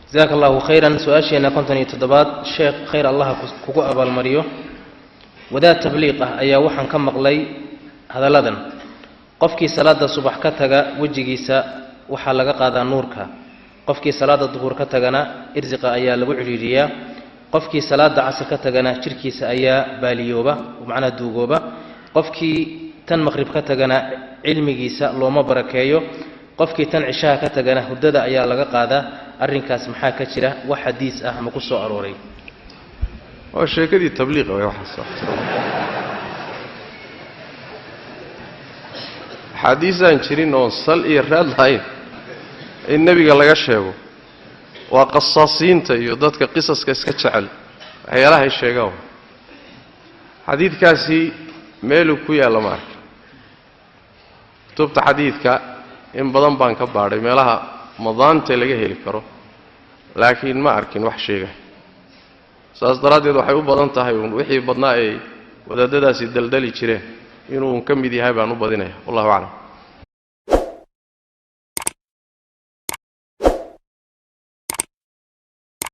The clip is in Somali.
جزاك الله خيرا. سؤاشينا كنتني تدبات شيخ خير الله كوكو أبا المريو وذا تبليغه أي وحن كم مقلي هذا لدن قفكي صلاة الصبح كتغا وجهيسا وحلقة قادا نوركا قفكي صلاة الظهر كتغنا إرزق أيا لغو عريريا قفكي صلاة عصر كتغنا شركيس أيا باليوبا ومعنا دوغوبا قفكي تن مغرب كتغنا علميسا لوما بركايو قفكي تن عشاء كتغنا هددا أيا لغا قادا أرنكاس محا كجرا وحديث ما كسو أروري sheekadii tabliiqa way waxa soo xadiisan jirin oo sal iyo raad lahayn in nabiga laga sheego waa qasaasiinta iyo dadka qisaska iska jecel waxyaalaha ay sheegaan xadiidkaasi meel ku yaala ma arkin tubta xadiidka in badan baan ka baaray meelaha madaanta laga heli karo laakiin ma arkin wax sheegay saas daraadeed waxay u badan tahay wixii badnaa ay wadaadadaasi daldali jireen inuu ka mid yahay baan u badinaya wallahu a'lam.